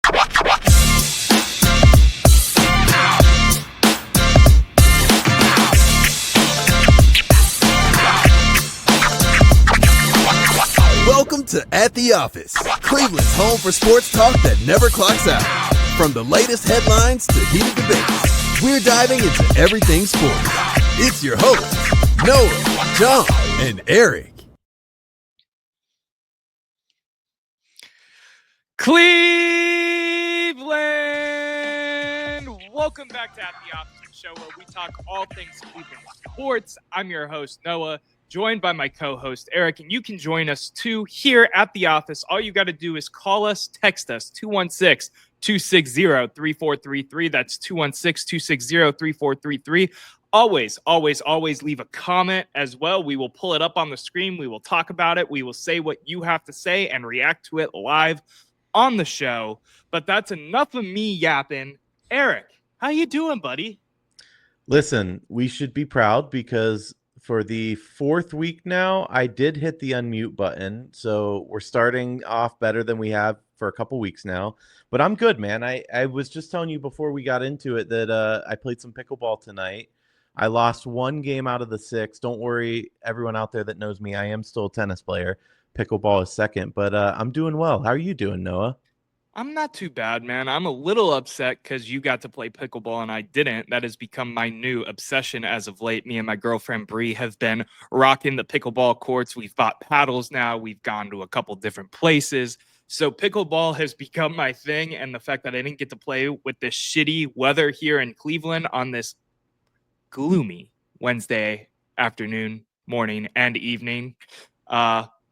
Welcome to At the Office, Cleveland's home for sports talk that never clocks out. From the latest headlines to heated debates, we're diving into everything sports. It's your hosts, Noah, John, and Erik. Cleveland! Welcome back to At the Office, the show where we talk all things Cleveland sports. I'm your host, Noah, joined by my co-host, Erik, and you can join us too here at the office. All you got to do is call us, text us, 216-260-3433. That's 216-260-3433. Always leave a comment as well. We will pull it up on the screen. We will talk about it. We will say what you have to say and react to it live on the show. But that's enough of me yapping. Erik, how you doing, buddy? Listen, we should be proud because for the fourth week now, I did hit the unmute button. So we're starting off better than we have for a couple weeks now. But I'm good, man. I was just telling you before we got into it that I played some pickleball tonight. I lost one game out of the 6. Don't worry, everyone out there that knows me, I am still a tennis player. Pickleball is second, but I'm doing well. How are you doing, Noah? I'm not too bad, man. I'm a little upset because you got to play pickleball and I didn't. That has become my new obsession as of late. Me and my girlfriend, Bree, have been rocking the pickleball courts. We've bought paddles now. We've gone to a couple different places. So pickleball has become my thing. And the fact that I didn't get to play with this shitty weather here in Cleveland on this gloomy Wednesday afternoon, morning, and evening.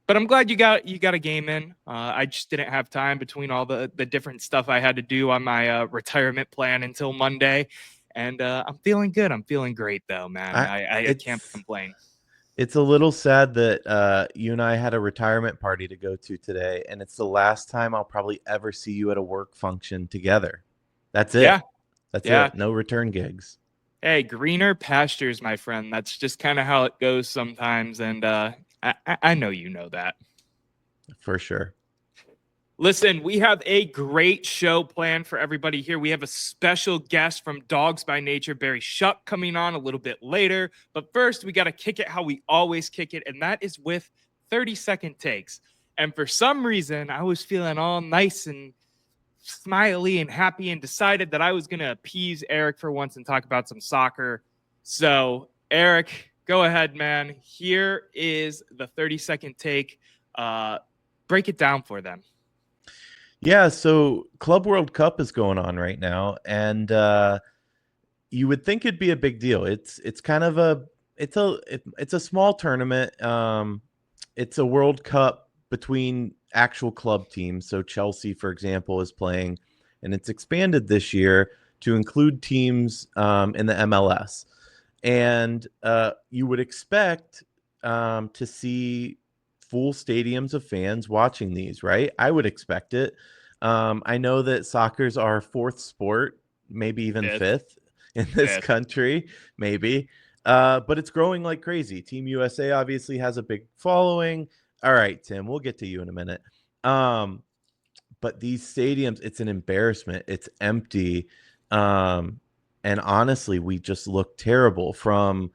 But I'm glad you got a game in. I just didn't have time between all the different stuff I had to do on my retirement plan until Monday. And I'm feeling good. I'm feeling great, though, man. I can't complain. It's a little sad that you and I had a retirement party to go to today, and it's the last time I'll probably ever see you at a work function together. That's it. Yeah. That's it. No return gigs. Hey, greener pastures, my friend. That's just kind of how it goes sometimes. And I know you know that. For sure. Listen, we have a great show planned for everybody here. We have a special guest from Dogs by Nature, Barry Shuck, coming on a little bit later. But first, we got to kick it how we always kick it, and that is with 30-second takes. And for some reason, I was feeling all nice and smiley and happy and decided that I was going to appease Erik for once and talk about some soccer. So, Erik, go ahead, man. Here is the 30-second take. Break it down for them. Yeah, so Club World Cup is going on right now, and you would think it'd be a big deal. It's kind of a small tournament. It's a World Cup between actual club teams. So Chelsea, for example, is playing, and it's expanded this year to include teams in the MLS. And you would expect to see full stadiums of fans watching these, right? I would expect it. I know that soccer's our fourth sport, maybe even fifth in this country, maybe. But it's growing like crazy. Team USA obviously has a big following. All right, Tim, we'll get to you in a minute. But these stadiums, it's an embarrassment. It's empty. And honestly, we just look terrible from,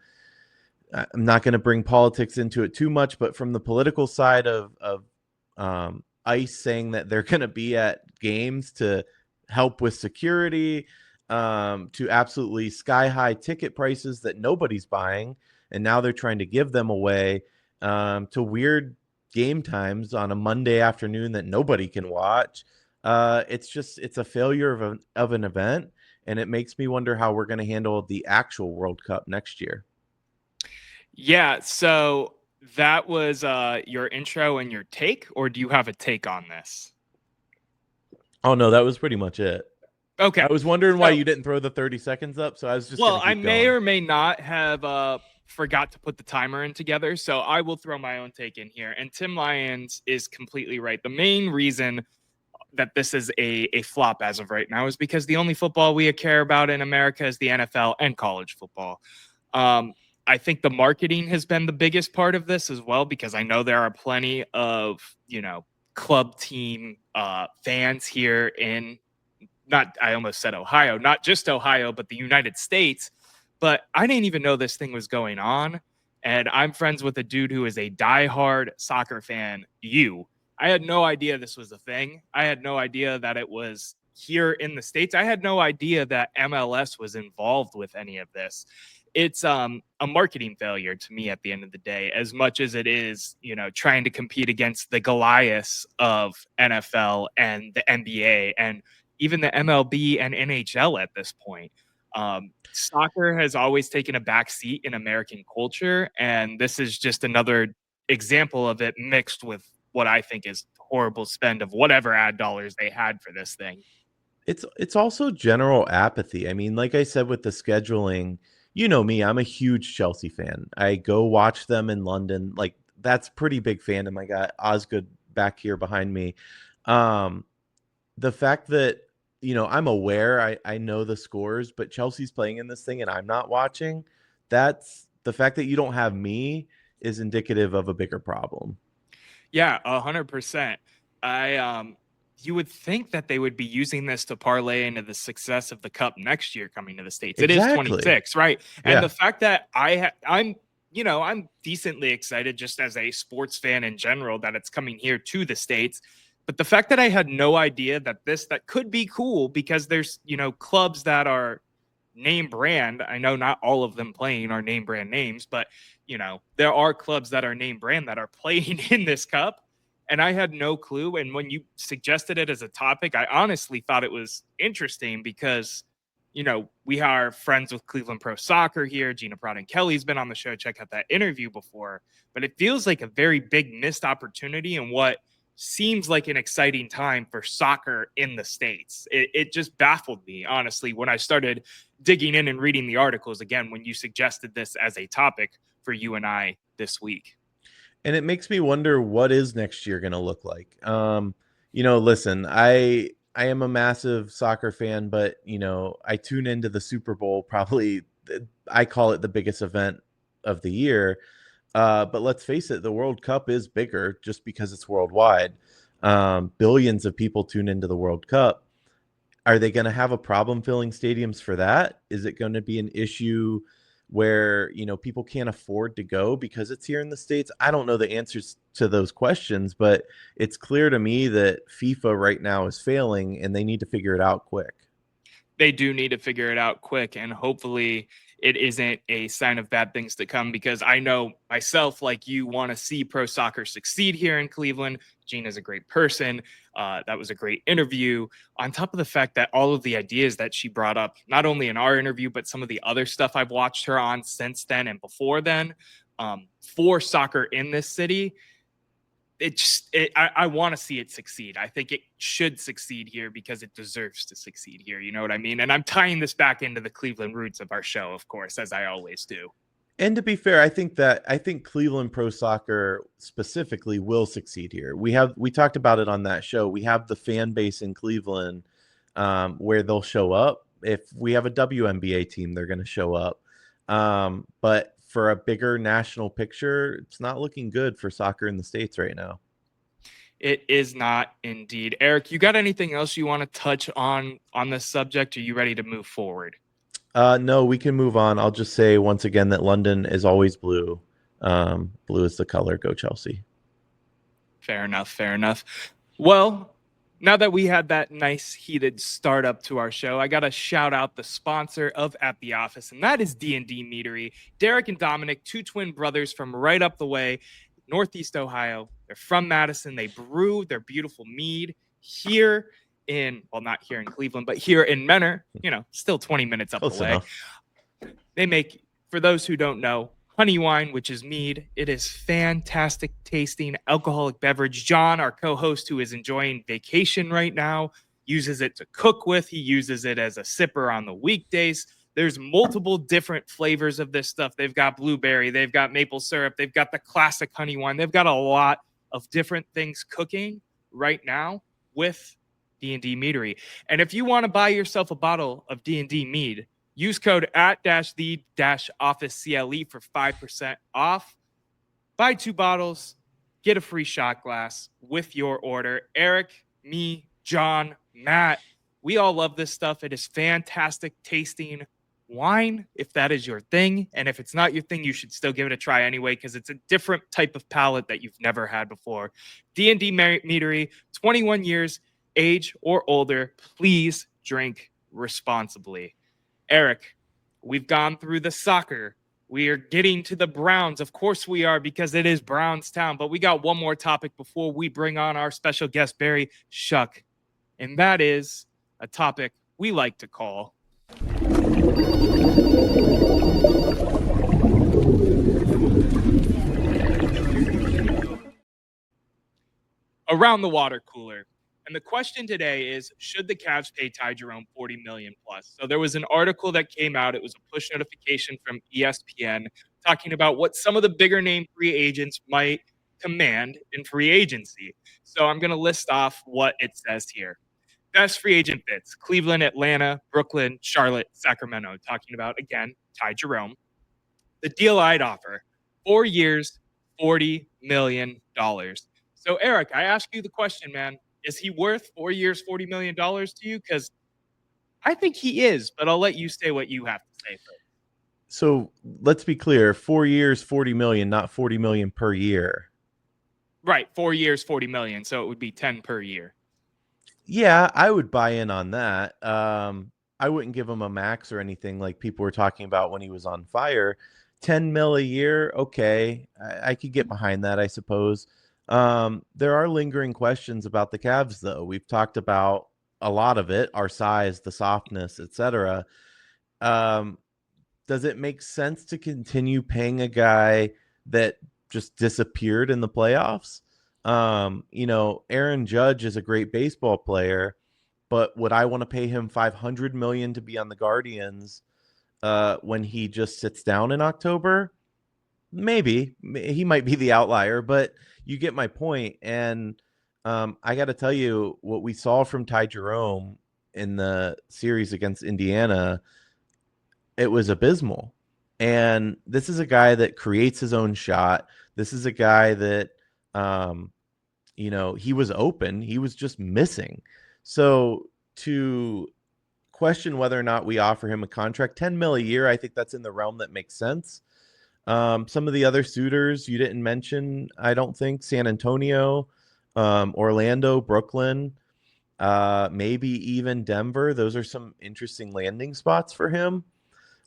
I'm not going to bring politics into it too much, but from the political side of ICE saying that they're going to be at games to help with security, to absolutely sky-high ticket prices that nobody's buying, and now they're trying to give them away, to weird game times on a Monday afternoon that nobody can watch. It's a failure of an event, and it makes me wonder how we're going to handle the actual World Cup next year. Yeah, so that was your intro and your take, or do you have a take on this? Oh, no, that was pretty much it. Okay. I was wondering why you didn't throw the 30 seconds up, so I was just I may or may not have forgot to put the timer in together, so I will throw my own take in here. And Tim Lyons is completely right. The main reason that this is a flop as of right now is because the only football we care about in America is the NFL and college football. I think the marketing has been the biggest part of this as well, because I know there are plenty of, club team fans here in I almost said Ohio, not just Ohio, but the United States. But I didn't even know this thing was going on. And I'm friends with a dude who is a diehard soccer fan. I had no idea this was a thing. I had no idea that it was here in the States. I had no idea that MLS was involved with any of this. It's a marketing failure to me at the end of the day, as much as it is, trying to compete against the Goliaths of NFL and the NBA and even the MLB and NHL at this point. Soccer has always taken a back seat in American culture, and this is just another example of it mixed with what I think is horrible spend of whatever ad dollars they had for this thing. It's also general apathy. I mean, like I said with the scheduling, you know me, I'm a huge Chelsea fan. I go watch them in London. Like that's pretty big fandom. I got Osgood back here behind me. The fact that I'm aware, I know the scores, but Chelsea's playing in this thing and I'm not watching. That's the fact that you don't have me is indicative of a bigger problem. Yeah, 100%. You would think that they would be using this to parlay into the success of the cup next year coming to the States. It is Exactly. 26, right? Yeah. And the fact that I'm decently excited just as a sports fan in general that it's coming here to the States. But the fact that I had no idea that that could be cool because there's, clubs that are name brand. I know not all of them playing are name brand names, but there are clubs that are name brand that are playing in this cup. And I had no clue. And when you suggested it as a topic, I honestly thought it was interesting because, we are friends with Cleveland Pro Soccer here. Gina Prod and Kelly's been on the show. Check out that interview before. But it feels like a very big missed opportunity and what seems like an exciting time for soccer in the States. It just baffled me, honestly, when I started digging in and reading the articles again, when you suggested this as a topic for you and I this week. And it makes me wonder what is next year going to look like. Listen, I am a massive soccer fan, but I tune into the Super Bowl. Probably, I call it the biggest event of the year. But let's face it, the World Cup is bigger just because it's worldwide. Billions of people tune into the World Cup. Are they going to have a problem filling stadiums for that? Is it going to be an issue where people can't afford to go because it's here in the States? I don't know the answers to those questions, but it's clear to me that FIFA right now is failing and they need to figure it out quick. They do need to figure it out quick, and hopefully it isn't a sign of bad things to come, because I know myself, like you, want to see pro soccer succeed here in Cleveland. Gina's a great person. That was a great interview. On top of the fact that all of the ideas that she brought up, not only in our interview, but some of the other stuff I've watched her on since then and before then, for soccer in this city, I want to see it succeed. I think it should succeed here because it deserves to succeed here. You know what I mean? And I'm tying this back into the Cleveland roots of our show, of course, as I always do. And to be fair, I think Cleveland Pro Soccer specifically will succeed here. We talked about it on that show. We have the fan base in Cleveland where they'll show up. If we have a WNBA team, they're going to show up. But for a bigger national picture, it's not looking good for soccer in the States right now. It is not indeed. Erik, you got anything else you want to touch on this subject? Are you ready to move forward? No, we can move on. I'll just say once again that London is always blue. Blue is the color. Go Chelsea. Fair enough. Fair enough. Well, now that we had that nice heated start up to our show, I got to shout out the sponsor of At the Office, and that is D&D Meadery. Derek and Dominic, two twin brothers from right up the way, Northeast Ohio. They're from Madison. They brew their beautiful mead here not here in Cleveland, but here in Menor, still 20 minutes up Close the way. enough. They make, for those who don't know, honey wine, which is mead. It is fantastic tasting alcoholic beverage. John, our co-host, who is enjoying vacation right now, uses it to cook with. He uses it as a sipper on the weekdays. There's multiple different flavors of this stuff. They've got blueberry, they've got maple syrup, they've got the classic honey wine. They've got a lot of different things cooking right now with D&D Meadery. And if you want to buy yourself a bottle of D&D mead, use code @the-office-CLE for 5% off. Buy 2 bottles, get a free shot glass with your order. Erik, me, John, Matt, We all love this stuff. It is fantastic tasting wine if that is your thing. And if it's not your thing, you should still give it a try anyway, because it's a different type of palate that you've never had before. D&D Meadery, 21 years, age or older. Please drink responsibly. Erik, we've gone through the soccer. We are getting to the Browns. Of course we are, because it is Browns town. But we got one more topic before we bring on our special guest, Barry Shuck. And that is a topic we like to call Around the Water Cooler. And the question today is, should the Cavs pay Ty Jerome $40 million plus? So there was an article that came out. It was a push notification from ESPN talking about what some of the bigger name free agents might command in free agency. So I'm going to list off what it says here. Best free agent fits: Cleveland, Atlanta, Brooklyn, Charlotte, Sacramento. Talking about, again, Ty Jerome. The deal I'd offer: 4 years, $40 million. So, Erik, I ask you the question, man. Is he worth 4 years, $40 million to you? Because I think he is, but I'll let you say what you have to say first. So let's be clear: 4 years, 40 million, not 40 million per year. Right, 4 years, 40 million. So it would be 10 per year. Yeah, I would buy in on that. I wouldn't give him a max or anything like people were talking about when he was on fire. 10 mil a year, okay. I could get behind that, I suppose. There are lingering questions about the Cavs, though. We've talked about a lot of it: our size, the softness, etc. Does it make sense to continue paying a guy that just disappeared in the playoffs? Aaron Judge is a great baseball player, but would I want to pay him $500 million to be on the Guardians when he just sits down in October? Maybe he might be the outlier, but you get my point. And I got to tell you, what we saw from Ty Jerome in the series against Indiana, it was abysmal. And this is a guy that creates his own shot. This is a guy that, he was open. He was just missing. So to question whether or not we offer him a contract, 10 mil a year, I think that's in the realm that makes sense. Some of the other suitors you didn't mention, I don't think: San Antonio, Orlando, Brooklyn, maybe even Denver. Those are some interesting landing spots for him.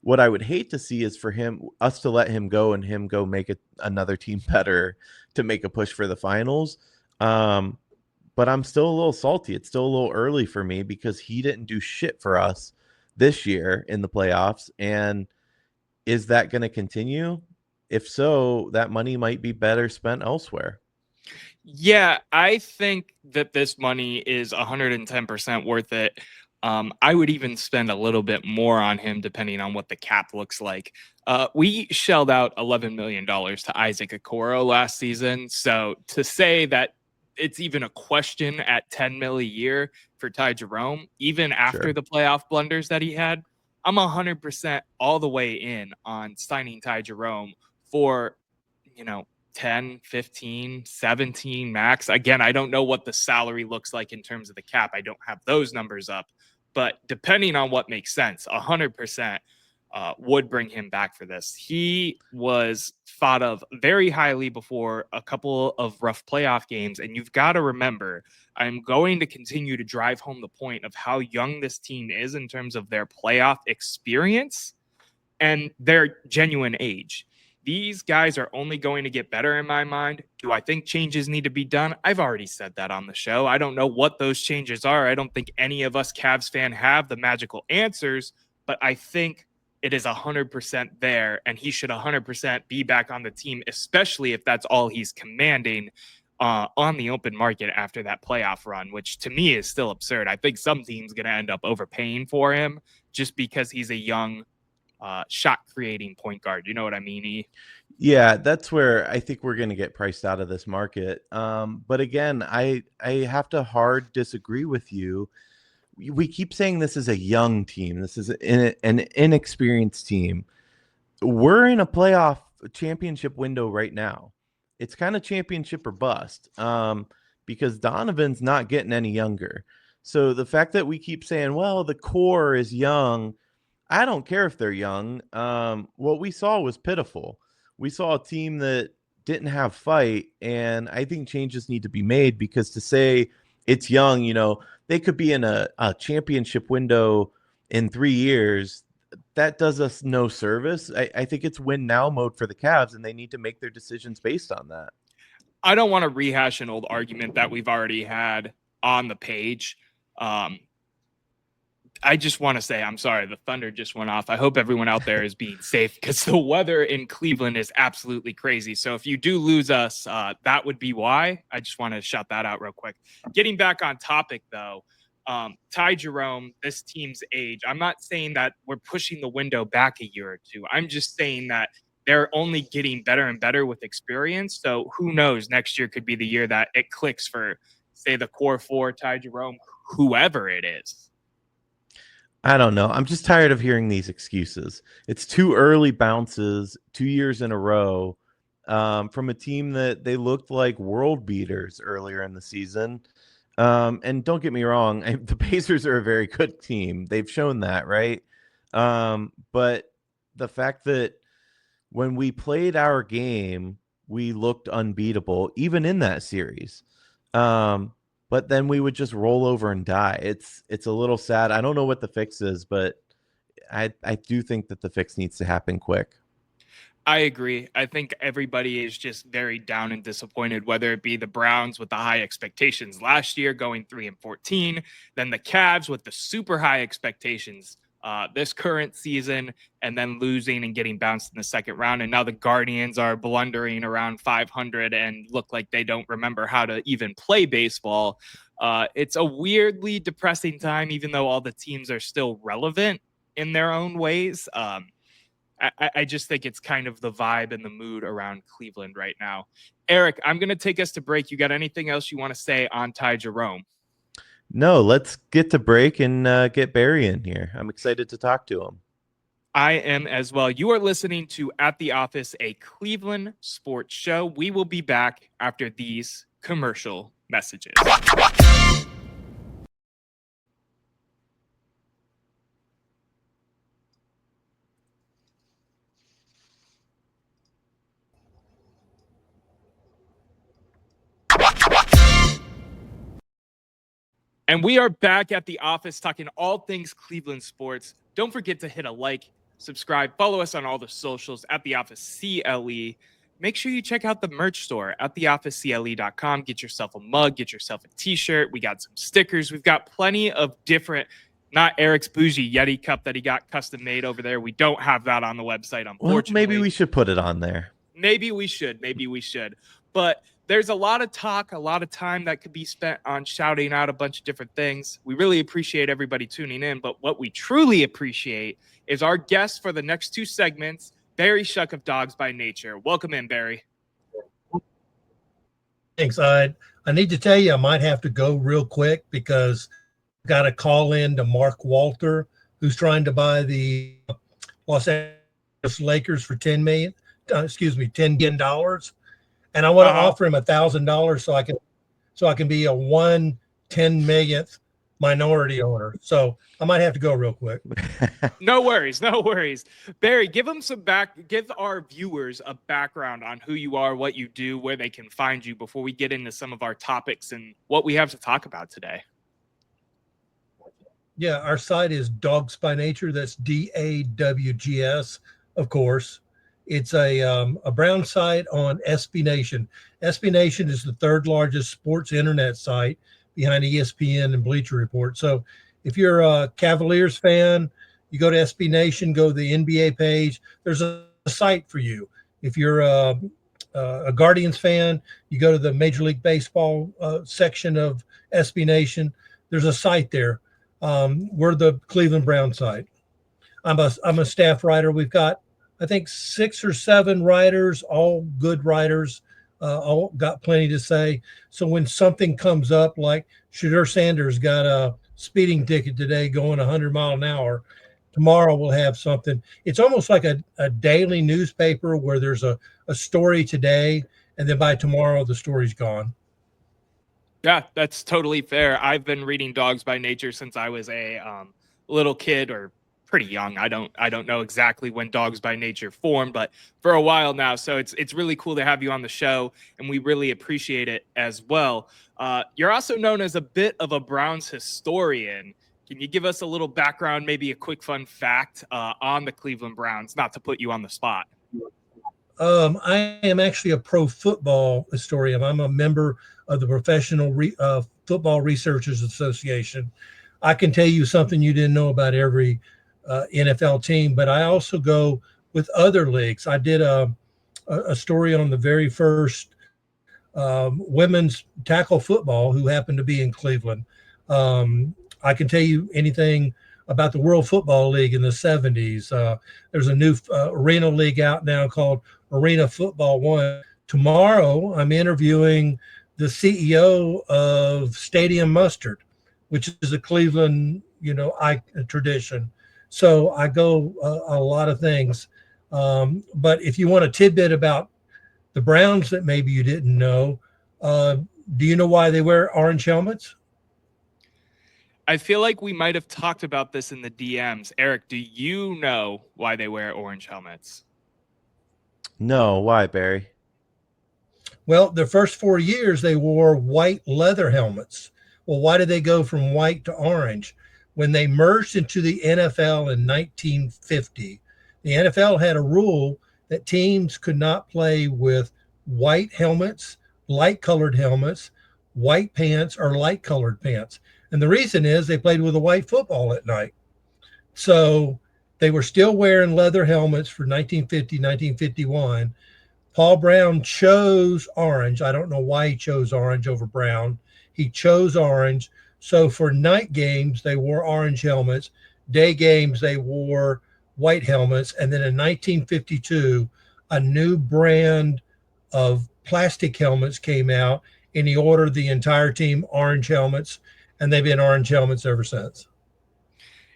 What I would hate to see is for us to let him go and him go make another team better to make a push for the finals. But I'm still a little salty. It's still a little early for me because he didn't do shit for us this year in the playoffs. And is that going to continue? If so, that money might be better spent elsewhere. Yeah, I think that this money is 110% worth it. I would even spend a little bit more on him depending on what the cap looks like. We shelled out $11 million to Isaac Okoro last season. So to say that it's even a question at 10 mil a year for Ty Jerome, even after the playoff blunders that he had, I'm 100% all the way in on signing Ty Jerome for, 10, 15, 17 max. Again, I don't know what the salary looks like in terms of the cap. I don't have those numbers up. But depending on what makes sense, 100% would bring him back for this. He was thought of very highly before a couple of rough playoff games. And you've got to remember, I'm going to continue to drive home the point of how young this team is in terms of their playoff experience and their genuine age. These guys are only going to get better in my mind. Do I think changes need to be done? I've already said that on the show. I don't know what those changes are. I don't think any of us Cavs fans have the magical answers, but I think it is 100% there, and he should 100% be back on the team, especially if that's all he's commanding on the open market after that playoff run, which to me is still absurd. I think some team's going to end up overpaying for him just because he's a young shot creating point guard. You know what I mean, E? Yeah, that's where I think we're going to get priced out of this market. But again, I have to hard disagree with you. We keep saying this is a young team. This is an inexperienced team. We're in a playoff championship window right now. It's kind of championship or bust because Donovan's not getting any younger. So the fact that we keep saying, well, the core is young, I don't care if they're young. What we saw was pitiful. We saw a team that didn't have fight, and I think changes need to be made, because to say it's young, they could be in a championship window in 3 years. That does us no service. I think it's win now mode for the Cavs, and they need to make their decisions based on that. I don't want to rehash an old argument that we've already had on the page. I just want to say, I'm sorry, the thunder just went off. I hope everyone out there is being safe, because the weather in Cleveland is absolutely crazy. So if you do lose us, that would be why. I just want to shout that out real quick. Getting back on topic, though, Ty Jerome, this team's age, I'm not saying that we're pushing the window back a year or two. I'm just saying that they're only getting better and better with experience. So who knows, next year could be the year that it clicks for, say, the core four, Ty Jerome, whoever it is. I don't know. I'm just tired of hearing these excuses. It's too early bounces 2 years in a row from a team that they looked like world beaters earlier in the season. And don't get me wrong, the Pacers are a very good team. They've shown that, right? But the fact that when we played our game, we looked unbeatable, even in that series. But then we would just roll over and die. It's a little sad. I don't know what the fix is, but I do think that the fix needs to happen quick. I agree. I think everybody is just very down and disappointed, whether it be the Browns with the high expectations last year going 3-14, then the Cavs with the super high expectations this current season, and then losing and getting bounced in the second round. And now the Guardians are blundering around 500 and look like they don't remember how to even play baseball. It's a weirdly depressing time, even though all the teams are still relevant in their own ways. I just think it's kind of the vibe and the mood around Cleveland right now. Erik, I'm going to take us to break. You got anything else you want to say on Ty Jerome? No, let's get to break and get Barry in here. I'm excited to talk to him. I am as well. You are listening to At the Office, a Cleveland sports show. We will be back after these commercial messages. And we are back at the office talking all things Cleveland sports. Don't forget to hit a like, subscribe, follow us on all the socials at the office CLE. Make sure you check out the merch store at theofficecle.com. Get yourself a mug, get yourself a t-shirt. We got some stickers. We've got plenty of different, not Eric's bougie Yeti cup that he got custom made over there. We don't have that on the website, unfortunately. Well, maybe we should put it on there. Maybe we should. But there's a lot of talk, a lot of time that could be spent on shouting out a bunch of different things. We really appreciate everybody tuning in, but what we truly appreciate is our guest for the next two segments, Barry Shuck of Dogs by Nature. Welcome in, Barry. Thanks. I need to tell you, I might have to go real quick because I've got to call in to Mark Walter, who's trying to buy the Los Angeles Lakers for $10 million. And I want to offer him $1,000 so I can be a 1/10 millionth minority owner. So I might have to go real quick. No worries. Barry, give our viewers a background on who you are, what you do, where they can find you before we get into some of our topics and what we have to talk about today. Yeah, our site is Dogs by Nature. That's DAWGS, of course. It's a brown site on SB Nation. SB Nation is the third largest sports internet site behind ESPN and Bleacher Report. So if you're a Cavaliers fan, you go to SB Nation, go to the NBA page. There's a site for you. If you're a Guardians fan, you go to the Major League Baseball section of SB Nation. There's a site there. We're the Cleveland Brown site. I'm a staff writer. We've got, I think, 6 or 7 writers, all good writers, all got plenty to say. So when something comes up, like Shadur Sanders got a speeding ticket today going 100 miles an hour, tomorrow we'll have something. It's almost like a daily newspaper where there's a story today, and then by tomorrow the story's gone. Yeah, that's totally fair. I've been reading Dogs by Nature since I was a little kid, or pretty young. I don't know exactly when Dogs by Nature formed, but for a while now. So it's really cool to have you on the show, and we really appreciate it as well. You're also known as a bit of a Browns historian. Can you give us a little background, maybe a quick fun fact on the Cleveland Browns? Not to put you on the spot. I am actually a pro football historian. I'm a member of the Professional Football Researchers Association. I can tell you something you didn't know about every NFL team, but I also go with other leagues. I did a story on the very first women's tackle football who happened to be in Cleveland. I can tell you anything about the World Football League in the 70s. There's a new arena league out now called Arena Football One. Tomorrow, I'm interviewing the CEO of Stadium Mustard, which is a Cleveland, tradition. So I go a lot of things. But if you want a tidbit about the Browns that maybe you didn't know, do you know why they wear orange helmets? I feel like we might have talked about this in the DMs. Erik, do you know why they wear orange helmets? No, why, Barry? Well, the first 4 years they wore white leather helmets. Well, why did they go from white to orange? When they merged into the NFL in 1950, the NFL had a rule that teams could not play with white helmets, light colored helmets, white pants, or light colored pants. And the reason is they played with a white football at night. So they were still wearing leather helmets for 1950, 1951. Paul Brown chose orange. I don't know why he chose orange over brown. He chose orange. So for night games, they wore orange helmets. Day games, they wore white helmets. And then in 1952, a new brand of plastic helmets came out, and he ordered the entire team orange helmets, and they've been orange helmets ever since.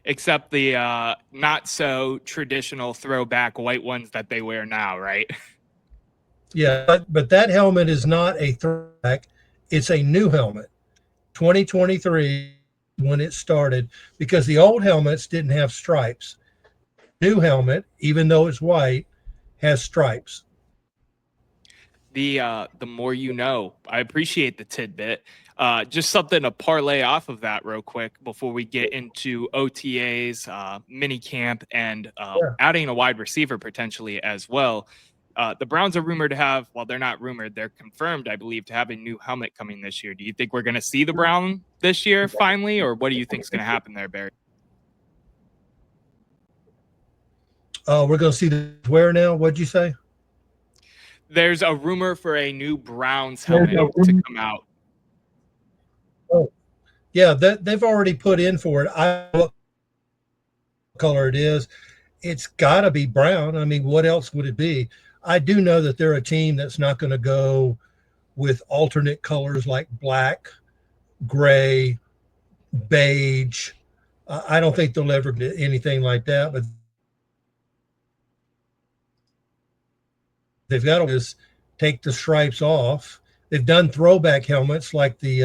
Except the not so traditional throwback white ones that they wear now, right? Yeah, but that helmet is not a throwback. It's a new helmet. 2023 when it started, because the old helmets didn't have stripes. New helmet, even though it's white, has stripes. The more you know. I appreciate the tidbit. Just something to parlay off of that real quick before we get into OTAs, mini camp, and adding a wide receiver potentially as well. The Browns are rumored to have, well, they're not rumored, they're confirmed, I believe, to have a new helmet coming this year. Do you think we're going to see the Brown this year finally, or what do you think is going to happen there, Barry? We're going to see the where now? What'd you say? There's a rumor for a new Browns helmet to come out. Oh, yeah, they've already put in for it. I know what color it is. It's got to be brown. I mean, what else would it be? I do know that they're a team that's not going to go with alternate colors like black, gray, beige. I don't think they'll ever do anything like that, but they've got to just take the stripes off. They've done throwback helmets like the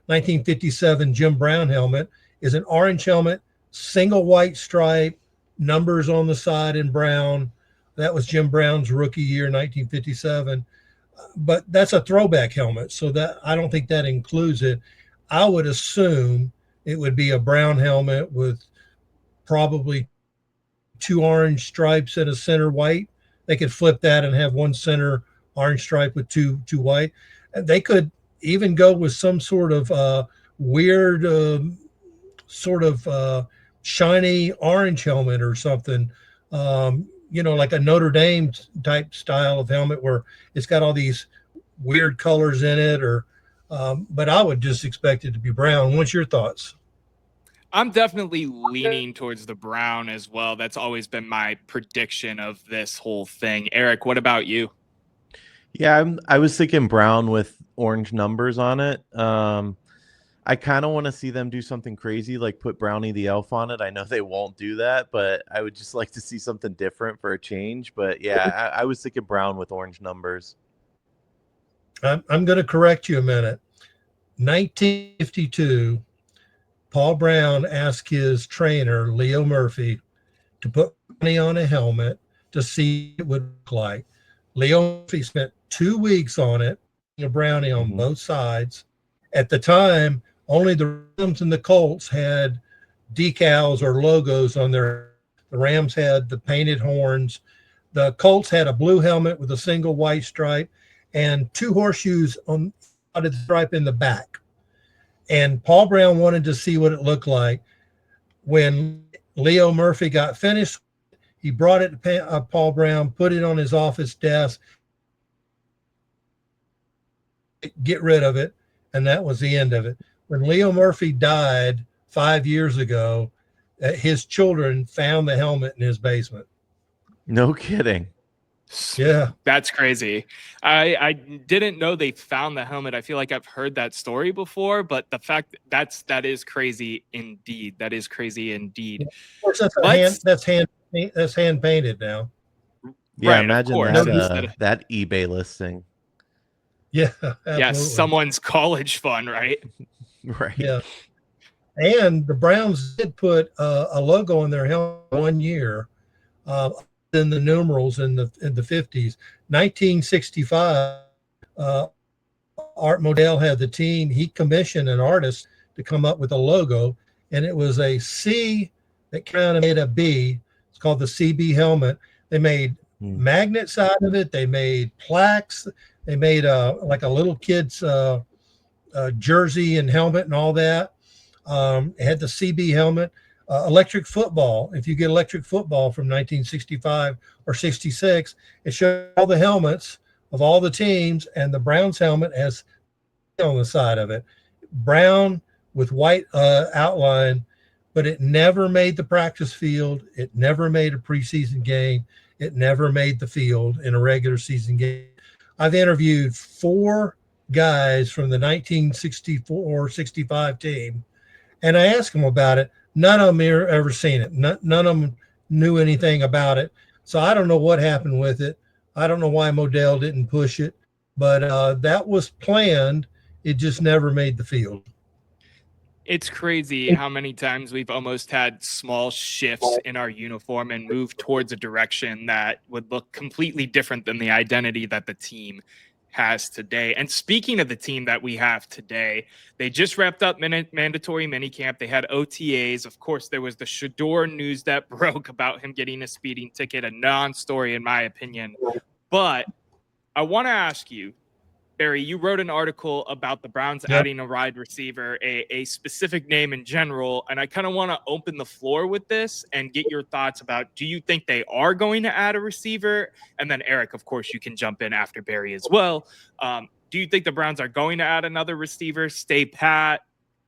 1957 Jim Brown helmet is an orange helmet, single white stripe, numbers on the side in brown. That was Jim Brown's rookie year, 1957. But that's a throwback helmet, so that I don't think that includes it. I would assume it would be a brown helmet with probably two orange stripes and a center white. They could flip that and have one center orange stripe with two white. And they could even go with some sort of weird shiny orange helmet or something. Like a Notre Dame type style of helmet where it's got all these weird colors in it, but I would just expect it to be brown. What's your thoughts? I'm definitely leaning towards the brown as well. That's always been my prediction of this whole thing. Erik, what about you? Yeah, I was thinking brown with orange numbers on it. I kind of want to see them do something crazy, like put Brownie the Elf on it. I know they won't do that, but I would just like to see something different for a change. But yeah, I was thinking brown with orange numbers. I'm going to correct you a minute. 1952, Paul Brown asked his trainer, Leo Murphy, to put money on a helmet to see what it would look like. Leo Murphy spent 2 weeks on it, a brownie on both sides. At the time, only the Rams and the Colts had decals or logos on their. The Rams had the painted horns. The Colts had a blue helmet with a single white stripe and 2 horseshoes on the stripe in the back. And Paul Brown wanted to see what it looked like. When Leo Murphy got finished, he brought it to Paul Brown, put it on his office desk, get rid of it, and that was the end of it. When Leo Murphy died 5 years ago, his children found the helmet in his basement. No kidding. Yeah. That's crazy. I didn't know they found the helmet. I feel like I've heard that story before, but the fact that is crazy indeed. That is crazy indeed. Of course, that's hand painted now. Yeah, right, imagine that eBay listing. Yeah, absolutely. Yeah, someone's college fund, right? Right. Yeah. And the Browns did put a logo on their helmet 1 year, in the numerals in the 50s. 1965, Art Modell had the team. He commissioned an artist to come up with a logo, and it was a C that kind of made a B. It's called the CB helmet. They made magnets out of it. They made plaques. They made like a little kid's jersey and helmet and all that. It had the CB helmet. Electric football. If you get electric football from 1965 or 66, it shows all the helmets of all the teams, and the Browns helmet has on the side of it, brown with white outline, but it never made the practice field. It never made a preseason game. It never made the field in a regular season game. I've interviewed 4 guys from the 1964-65 team, and I asked them about it. None of them ever seen it. None of them knew anything about it. So I don't know what happened with it. I don't know why Modell didn't push it, but that was planned. It just never made the field. It's crazy how many times we've almost had small shifts in our uniform and moved towards a direction that would look completely different than the identity that the team has today. And speaking of the team that we have today, they just wrapped up mandatory minicamp. They had OTAs. Of course, there was the Shador news that broke about him getting a speeding ticket, a non-story in my opinion. But I want to ask you, Barry, you wrote an article about the Browns adding a wide receiver, a specific name in general, and I kind of want to open the floor with this and get your thoughts about, do you think they are going to add a receiver? And then Erik, of course, you can jump in after Barry as well. Do you think the Browns are going to add another receiver? Stay pat.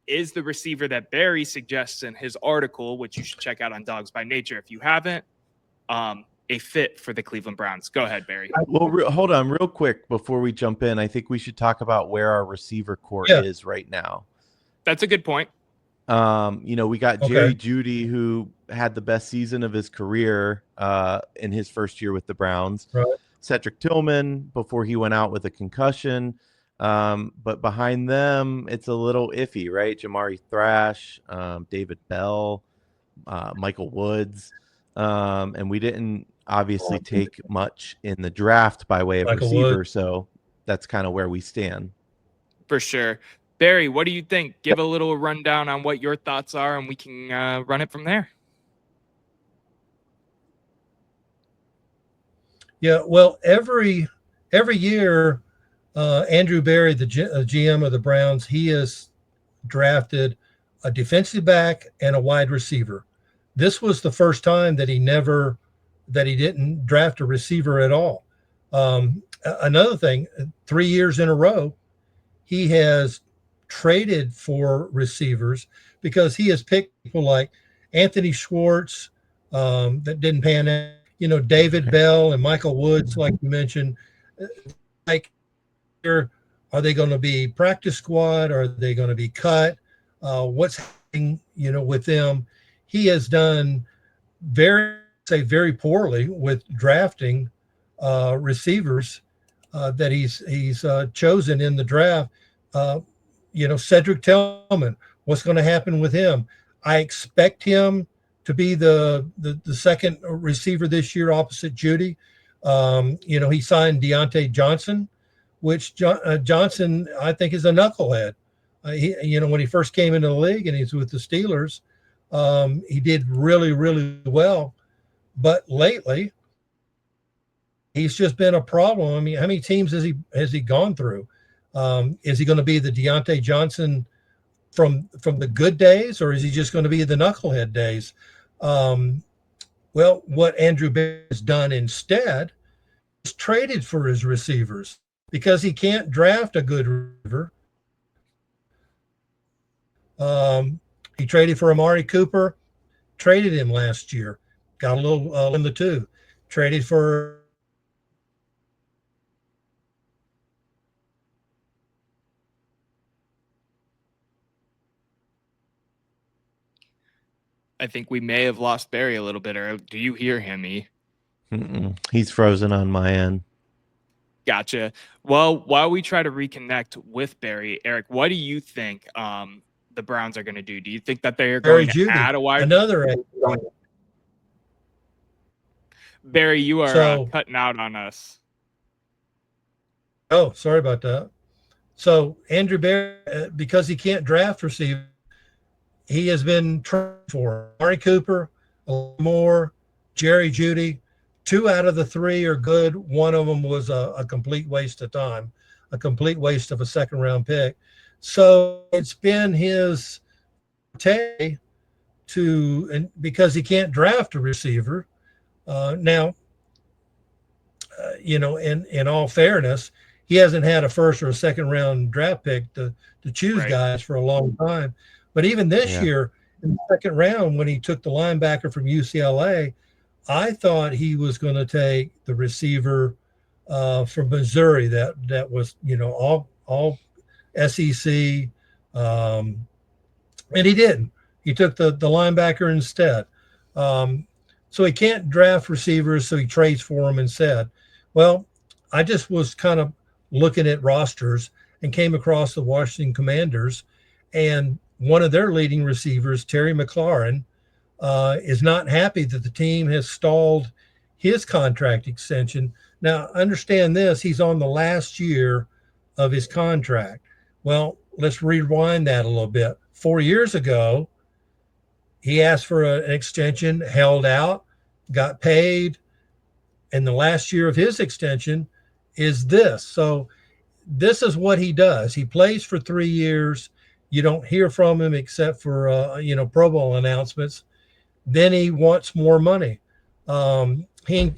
Is the receiver that Barry suggests in his article, which you should check out on Dogs by Nature if you haven't, a fit for the Cleveland Browns? Go ahead, Barry. Well, hold on real quick before we jump in. I think we should talk about where our receiver core is right now. That's a good point. We got Jerry Jeudy, who had the best season of his career in his first year with the Browns. Right. Cedric Tillman before he went out with a concussion. But behind them, it's a little iffy, right? Jamari Thrash, David Bell, Michael Woods. And we didn't obviously take much in the draft by way of receiver, so that's kind of where we stand. For sure. Barry, what do you think? Give a little rundown on what your thoughts are, and we can run it from there. Yeah, well, every year, Andrew Berry, the GM of the Browns, he has drafted a defensive back and a wide receiver. This was the first time that he didn't draft a receiver at all. Another thing, 3 years in a row, he has traded for receivers because he has picked people like Anthony Schwartz that didn't pan out. David Bell and Michael Woods, like you mentioned. Like, are they going to be practice squad? Are they going to be cut? What's happening, with them? He has done very poorly with drafting receivers that he's chosen in the draft. Cedric Tillman, what's going to happen with him? I expect him to be the second receiver this year opposite Judy. He signed Deontay Johnson, which Johnson, I think, is a knucklehead. When he first came into the league and he's with the Steelers, he did really, really well. But lately, he's just been a problem. I mean, how many teams has he gone through? Is he going to be the Deontay Johnson from the good days, or is he just going to be the knucklehead days? Well, what Andrew Bear has done instead is traded for his receivers because he can't draft a good receiver. He traded for Amari Cooper, traded him last year, got a little in the two, traded for. I think we may have lost Barry a little bit. Or do you hear him, E? He's frozen on my end. Gotcha. Well, while we try to reconnect with Barry, Erik, what do you think the Browns are going to do? Do you think that they are going to add a wide another? Barry, you are cutting out on us. Oh, sorry about that. So Andrew Barry, because he can't draft receiver, he has been trying for Amari Cooper, Moore, Jerry Jeudy. 2 out of the 3 are good. One of them was a complete waste of time, a complete waste of a second-round pick. So it's been his take because he can't draft a receiver. Now, in all fairness, he hasn't had a first or a second-round draft pick to choose guys for a long time. But even this year, in the second round, when he took the linebacker from UCLA, I thought he was going to take the receiver from Missouri that was, all SEC, and he didn't. He took the linebacker instead. So he can't draft receivers, so he trades for them instead. Well, I just was kind of looking at rosters and came across the Washington Commanders, and one of their leading receivers, Terry McLaurin, is not happy that the team has stalled his contract extension. Now, understand this, he's on the last year of his contract. Well, let's rewind that a little bit. 4 years ago, he asked for an extension, held out, got paid, and the last year of his extension is this. So this is what he does. He plays for 3 years. You don't hear from him except for, Pro Bowl announcements. Then he wants more money. He had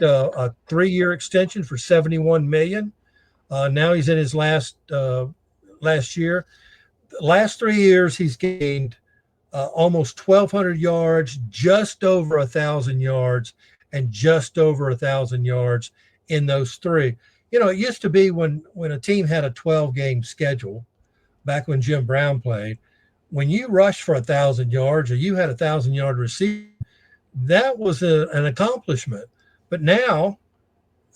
a 3-year extension for $71 million. Now he's in his last year. The last 3 years, he's gained almost 1,200 yards, just over 1,000 yards, and just over 1,000 yards in those 3. It used to be when a team had a 12-game schedule, back when Jim Brown played, when you rushed for 1,000 yards or you had a 1,000-yard receiver, that was an accomplishment. But now,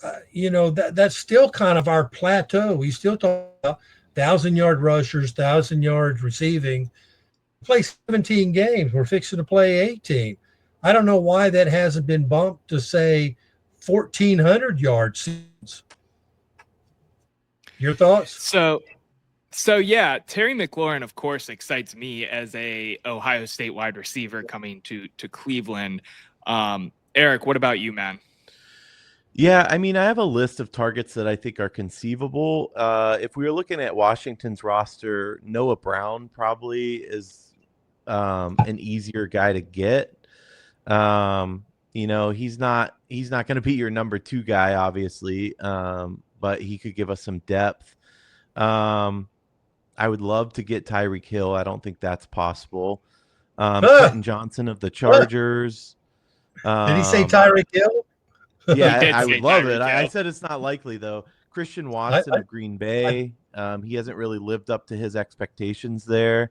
that's still kind of our plateau. We still talk about 1,000-yard rushers, 1,000 yards receiving. Play 17 games. We're fixing to play 18. I don't know why that hasn't been bumped to, say, 1,400 yard seasons. Your thoughts? So yeah, Terry McLaurin, of course, excites me as a Ohio State wide receiver coming to Cleveland. Erik, what about you, man? Yeah, I mean, I have a list of targets that I think are conceivable. If we were looking at Washington's roster, Noah Brown probably is an easier guy to get. He's not going to be your number 2 guy, obviously, but he could give us some depth. I would love to get Tyreek Hill. I don't think that's possible. Quentin Johnson of the Chargers. Did he say Tyreek Hill? Yeah, I would love it. I said it's not likely, though. Christian Watson of Green Bay. He hasn't really lived up to his expectations there.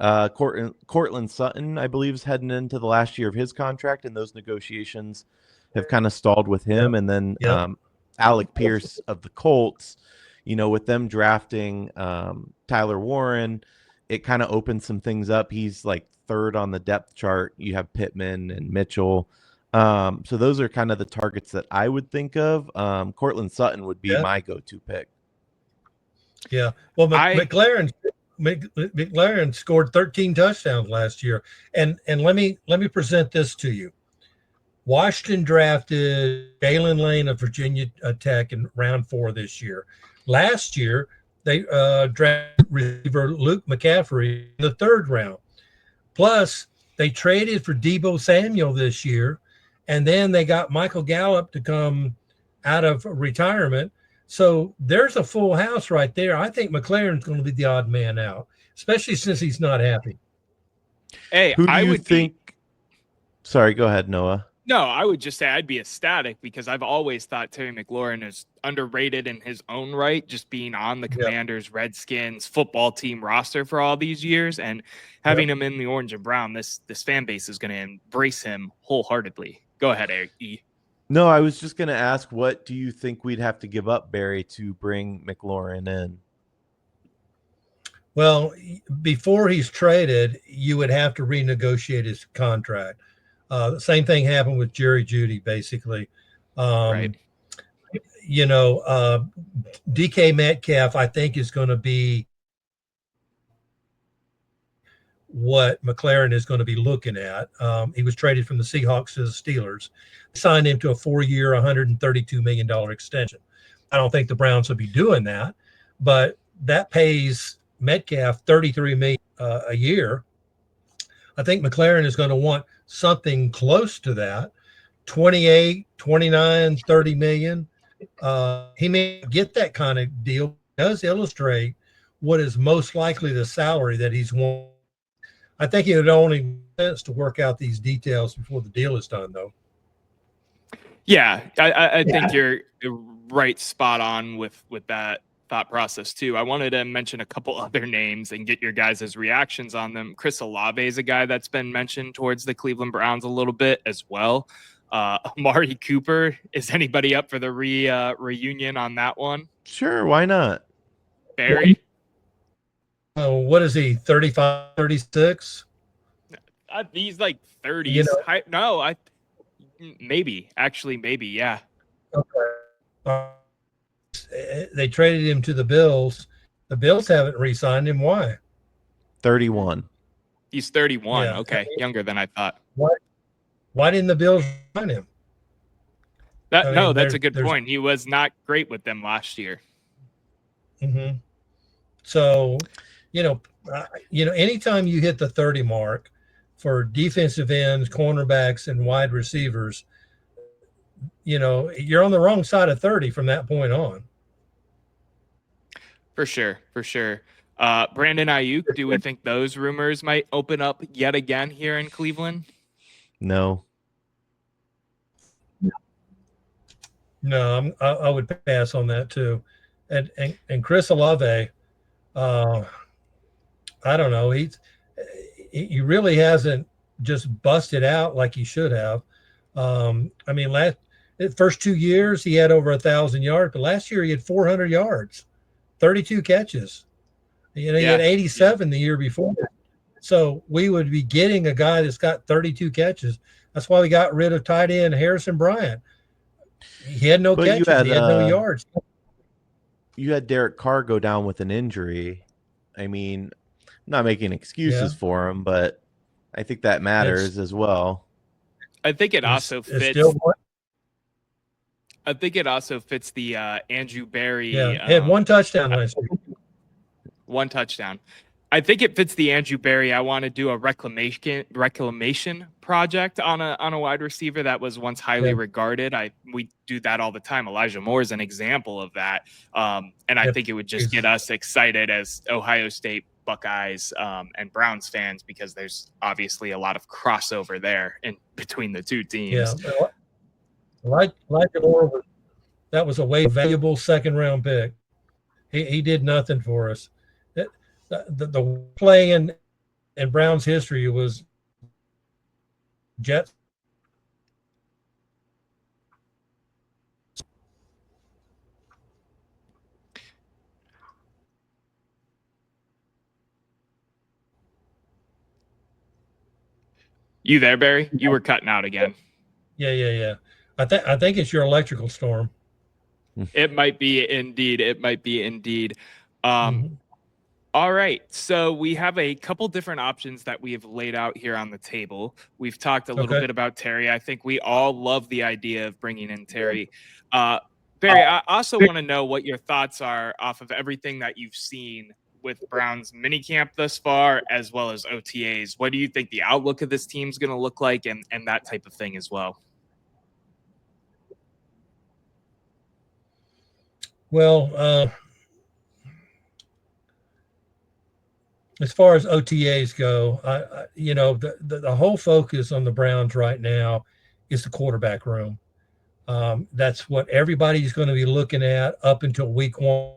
Cortland Sutton, I believe, is heading into the last year of his contract, and those negotiations have kind of stalled with him. And then Alec Pierce of the Colts. with them drafting Tyler Warren, it kind of opens some things up. He's like third on the depth chart. You have Pittman and Mitchell. So those are kind of the targets that I would think of. Cortland Sutton would be my go-to pick. Yeah. Well, McLaren scored 13 touchdowns last year. And let me present this to you. Washington drafted Jalen Lane of Virginia Tech in round 4 this year. Last year, they drafted receiver Luke McCaffrey in the 3rd round. Plus, they traded for Deebo Samuel this year, and then they got Michael Gallup to come out of retirement. So there's a full house right there. I think McLaren's going to be the odd man out, especially since he's not happy. Hey, who do you think? Sorry, go ahead, Noah. No, I would just say I'd be ecstatic because I've always thought Terry McLaurin is underrated in his own right, just being on the Commanders, Redskins football team roster for all these years, and having him in the orange and brown. This fan base is going to embrace him wholeheartedly. Go ahead, Erik. No, I was just going to ask, what do you think we'd have to give up, Barry, to bring McLaurin in? Well, before he's traded, you would have to renegotiate his contract. The same thing happened with Jerry Jeudy, basically. Right. DK Metcalf, I think, is going to be what McLaren is going to be looking at. He was traded from the Seahawks to the Steelers, signed him to a 4-year, $132 million extension. I don't think the Browns will be doing that, but that pays Metcalf $33 million a year. I think McLaren is going to want something close to that, 28, 29, 30 million. He may get that kind of deal. It does illustrate what is most likely the salary that he's won. I think it would only make sense to work out these details before the deal is done, though. Yeah, I think you're right, spot on with that thought process too. I wanted to mention a couple other names and get your guys' reactions on them. Chris Olave is a guy that's been mentioned towards the Cleveland Browns a little bit as well. Amari Cooper, is anybody up for the reunion on that one? Sure, why not? Barry? What is he, 35, 36? He's like 30s. Maybe, yeah. Okay. They traded him to the Bills. The Bills haven't re-signed him. Why? 31. He's 31. Yeah. Okay, younger than I thought. Why didn't the Bills sign him? That's a good point. He was not great with them last year. Mm-hmm. So, anytime you hit the 30 mark for defensive ends, cornerbacks, and wide receivers, you're on the wrong side of 30 from that point on. For sure. Brandon Ayuk, do we think those rumors might open up yet again here in Cleveland? No. No, I would pass on that too. And Chris Olave, I don't know. He really hasn't just busted out like he should have. The first 2 years he had over 1,000 yards, but last year he had 400 yards, 32 catches. He had 87 the year before. So we would be getting a guy that's got 32 catches. That's why we got rid of tight end Harrison Bryant. He had no catches. He had no yards. You had Derek Carr go down with an injury. I mean, I'm not making excuses for him, but I think that matters as well. I think it also fits. I think it also fits the Andrew Berry. Yeah, he had one touchdown last week. One touchdown. I think it fits the Andrew Berry. I want to do a reclamation project on a wide receiver that was once highly regarded. We do that all the time. Elijah Moore is an example of that. And I think it would just get us excited as Ohio State Buckeyes and Browns fans, because there's obviously a lot of crossover there in between the two teams. Yeah. Elijah Moore was a way valuable second-round pick. He did nothing for us. The play in Browns history was Jets. You there, Barry? You were cutting out again. Yeah. I think it's your electrical storm. It might be indeed. It might be indeed. All right. So we have a couple different options that we have laid out here on the table. We've talked a little bit about Terry. I think we all love the idea of bringing in Terry. Barry, I also want to know what your thoughts are off of everything that you've seen with Brown's minicamp thus far, as well as OTAs. What do you think the outlook of this team is going to look like, and that type of thing as well? Well, as far as OTAs go, the whole focus on the Browns right now is the quarterback room. That's what everybody's going to be looking at up until week 1.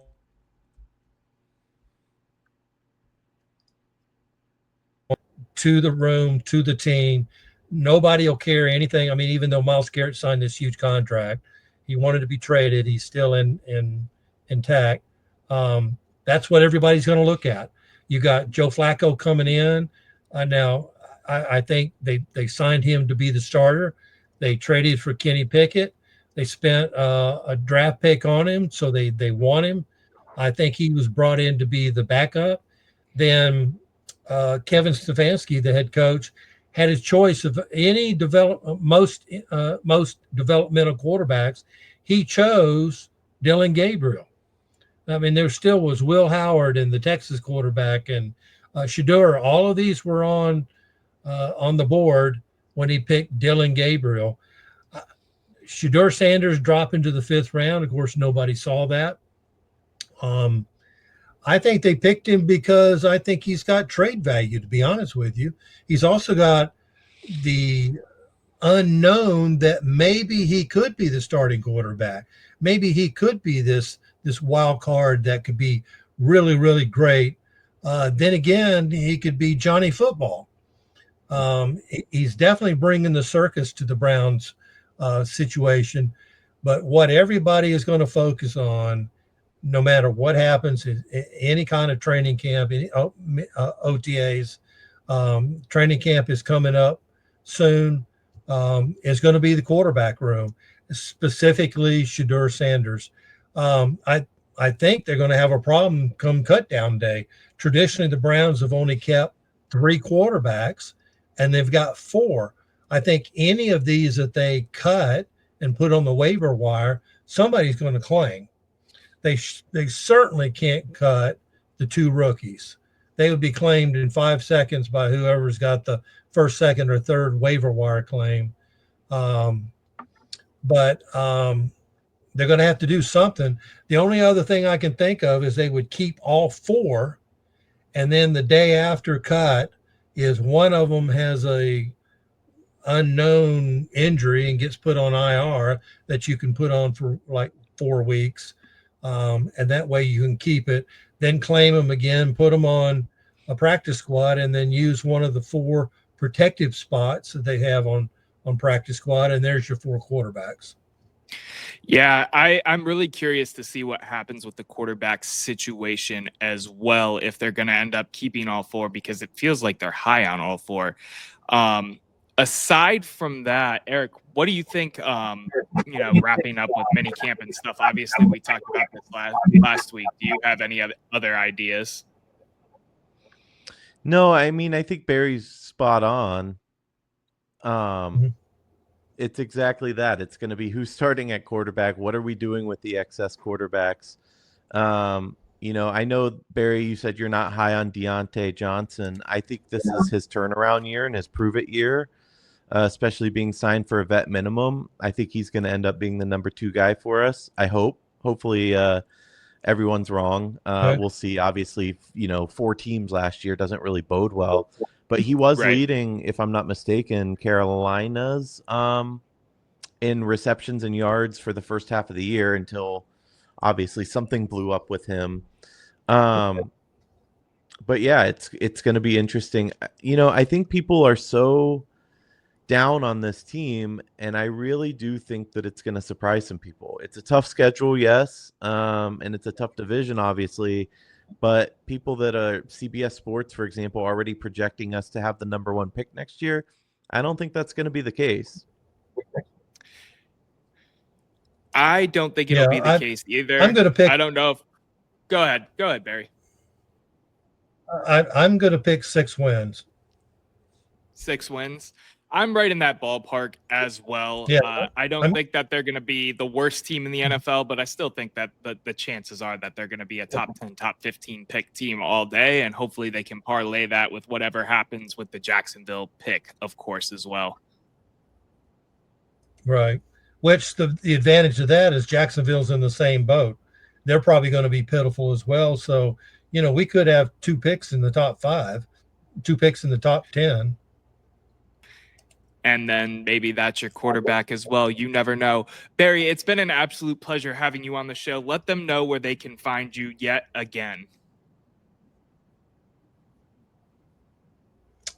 To the room, to the team. Nobody will care anything. I mean, even though Myles Garrett signed this huge contract, he wanted to be traded. He's still intact. That's what everybody's going to look at. You got Joe Flacco coming in. Now, I think they signed him to be the starter. They traded for Kenny Pickett. They spent a draft pick on him, so they want him. I think he was brought in to be the backup. Then Kevin Stefanski, the head coach, had his choice of any most developmental quarterbacks. He chose Dylan Gabriel. I mean, there still was Will Howard and the Texas quarterback and Shedeur. All of these were on the board when he picked Dylan Gabriel. Shedeur Sanders dropped into the 5th round. Of course, nobody saw that. I think they picked him because I think he's got trade value, to be honest with you. He's also got the unknown that maybe he could be the starting quarterback. Maybe he could be this wild card that could be really, really great. Then again, he could be Johnny Football. He's definitely bringing the circus to the Browns situation. But what everybody is going to focus on, no matter what happens, any kind of training camp, any OTAs, training camp is coming up soon, is going to be the quarterback room, specifically Shedeur Sanders. I think they're going to have a problem come cut down day. Traditionally, the Browns have only kept 3 quarterbacks, and they've got 4. I think any of these that they cut and put on the waiver wire, somebody's going to claim. They certainly can't cut the 2 rookies. They would be claimed in 5 seconds by whoever's got the 1st, 2nd, or 3rd waiver wire claim. But they're going to have to do something. The only other thing I can think of is they would keep all 4, and then the day after cut is one of them has a unknown injury and gets put on IR that you can put on for like 4 weeks. And that way you can keep it, then claim them again, put them on a practice squad, and then use one of the 4 protective spots that they have on practice squad. And there's your 4 quarterbacks. Yeah, I'm really curious to see what happens with the quarterback situation as well, if they're going to end up keeping all 4, because it feels like they're high on all 4. Aside from that, Erik, what do you think, wrapping up with minicamp and stuff? Obviously, we talked about this last week. Do you have any other ideas? No, I mean, I think Barry's spot on. It's exactly that. It's going to be who's starting at quarterback. What are we doing with the excess quarterbacks? I know, Barry, you said you're not high on Deontay Johnson. I think this is his turnaround year and his prove-it year, especially being signed for a vet minimum. I think he's going to end up being the number 2 guy for us, I hope. Hopefully everyone's wrong. We'll see. Obviously, 4 teams last year doesn't really bode well. But he was leading, if I'm not mistaken, Carolina's in receptions and yards for the first half of the year until obviously something blew up with him. But yeah, it's going to be interesting. I think people are so down on this team, and I really do think that it's going to surprise some people. It's a tough schedule, yes, and it's a tough division, obviously. But people that are CBS Sports, for example, already projecting us to have the number 1 pick next year, I don't think that's going to be the case. I don't think it'll be the case either. I'm going to pick. I don't know if. Go ahead, Barry. I'm going to pick 6 wins. 6 wins. I'm right in that ballpark as well. Yeah, I don't think that they're going to be the worst team in the NFL, but I still think that the chances are that they're going to be a top 10, top 15 pick team all day, and hopefully they can parlay that with whatever happens with the Jacksonville pick, of course, as well. Right. Which the advantage of that is Jacksonville's in the same boat. They're probably going to be pitiful as well. So, we could have 2 picks in the top 5, 2 picks in the top 10. And then maybe that's your quarterback as well. You never know. Barry, it's been an absolute pleasure having you on the show. Let them know where they can find you yet again.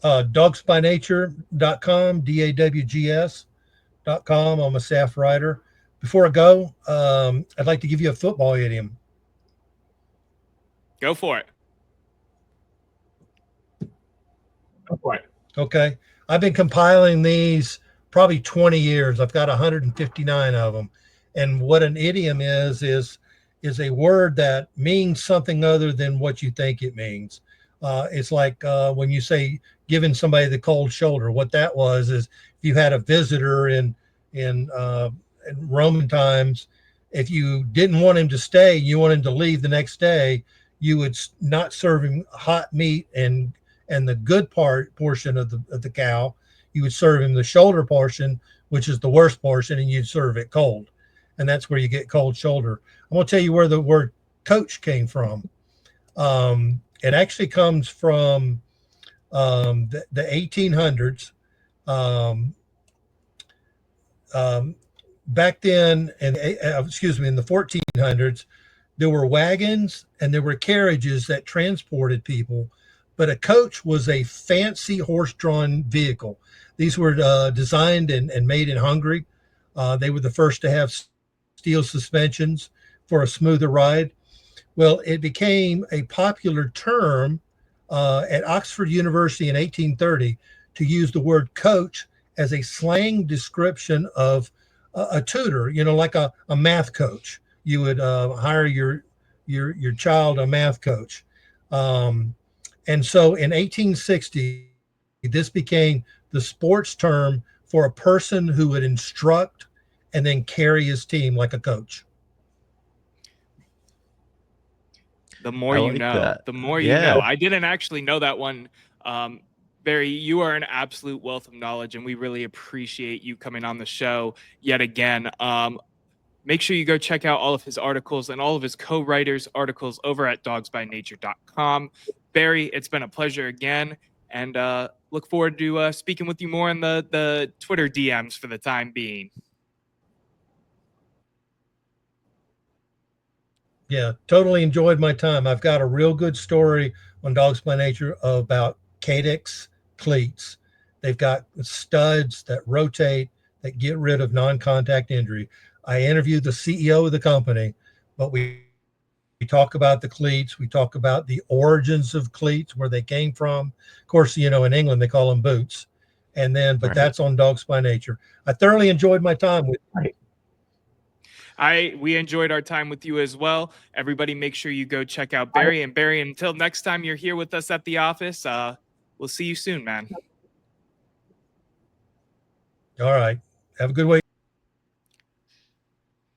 Dogsbynature.com, DAWGS.com. I'm a staff writer. Before I go, I'd like to give you a football idiom. Go for it. Okay. I've been compiling these probably 20 years. I've got 159 of them. And what an idiom is a word that means something other than what you think it means. It's like when you say giving somebody the cold shoulder. What that was is if you had a visitor in Roman times, if you didn't want him to stay, you want him to leave the next day, you would not serve him hot meat and the good portion of the cow. You would serve him the shoulder portion, which is the worst portion, and you'd serve it cold. And that's where you get cold shoulder. I'm going to tell you where the word coach came from. It actually comes from the 1800s. Back then, in the 1400s, there were wagons and there were carriages that transported people, but a coach was a fancy horse-drawn vehicle. These were designed and made in Hungary. They were the first to have steel suspensions for a smoother ride. Well, it became a popular term at Oxford University in 1830 to use the word coach as a slang description of a tutor, like a math coach. You would hire your child a math coach. And so in 1860, this became the sports term for a person who would instruct and then carry his team like a coach. The more you know, the more you know. I didn't actually know that one. Barry, you are an absolute wealth of knowledge, and we really appreciate you coming on the show yet again. Make sure you go check out all of his articles and all of his co-writers' articles over at dogsbynature.com. Barry, it's been a pleasure again, and look forward to speaking with you more in the Twitter DMs for the time being. Yeah, totally enjoyed my time. I've got a real good story on Dogs by Nature about Cadex cleats. They've got studs that rotate, that get rid of non-contact injury. I interviewed the CEO of the company, but we talk about the cleats. We talk about the origins of cleats, where they came from. Of course, in England, they call them boots. And then, but that's on Dogs by Nature. I thoroughly enjoyed my time with you. We enjoyed our time with you as well. Everybody, make sure you go check out Barry. And Barry, until next time you're here with us at the office, we'll see you soon, man. All right. Have a good week.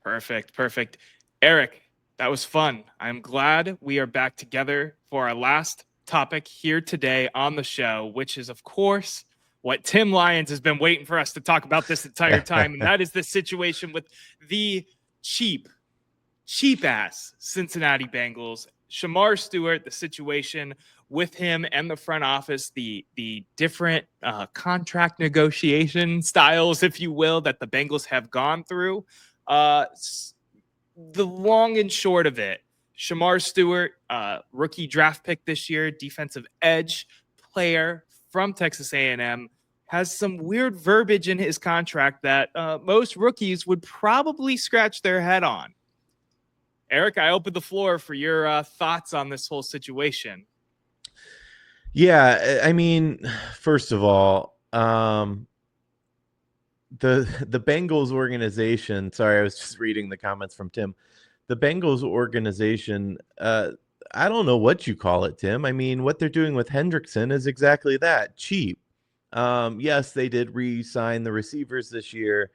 Perfect. Erik, that was fun. I'm glad we are back together for our last topic here today on the show, which is, of course, what Tim Lyons has been waiting for us to talk about this entire time. And that is the situation with the cheap ass Cincinnati Bengals. Shemar Stewart, the situation with him and the front office, the different contract negotiation styles, if you will, that the Bengals have gone through. The long and short of it, Shemar Stewart, rookie draft pick this year, defensive edge player from Texas A&M, has some weird verbiage in his contract that most rookies would probably scratch their head on. Erik, I open the floor for your thoughts on this whole situation. Yeah, I mean, first of all, The Bengals organization, sorry, I was just reading the comments from Tim. The Bengals organization, I don't know what you call it, Tim. I mean, what they're doing with Hendrickson is exactly that, cheap. Yes, they did re-sign the receivers this year.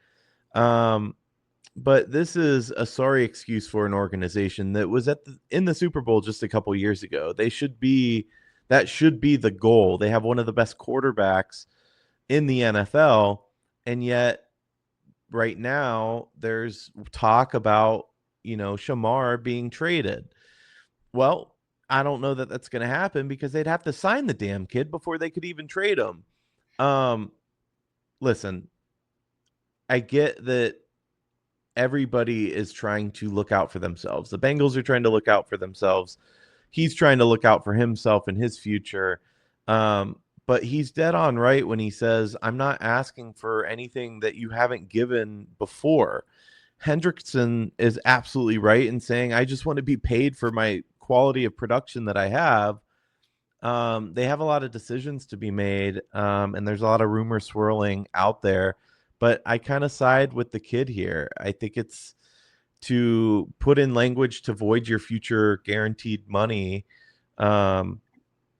But this is a sorry excuse for an organization that was in the Super Bowl just a couple years ago. That should be the goal. They have one of the best quarterbacks in the NFL, and yet right now there's talk about, Shemar being traded. Well, I don't know that that's going to happen because they'd have to sign the damn kid before they could even trade him. Listen, I get that everybody is trying to look out for themselves. The Bengals are trying to look out for themselves. He's trying to look out for himself and his future. But he's dead on right when he says, I'm not asking for anything that you haven't given before. Hendrickson is absolutely right in saying, I just want to be paid for my quality of production that I have. They have a lot of decisions to be made, and there's a lot of rumors swirling out there. But I kind of side with the kid here. I think it's to put in language to void your future guaranteed money.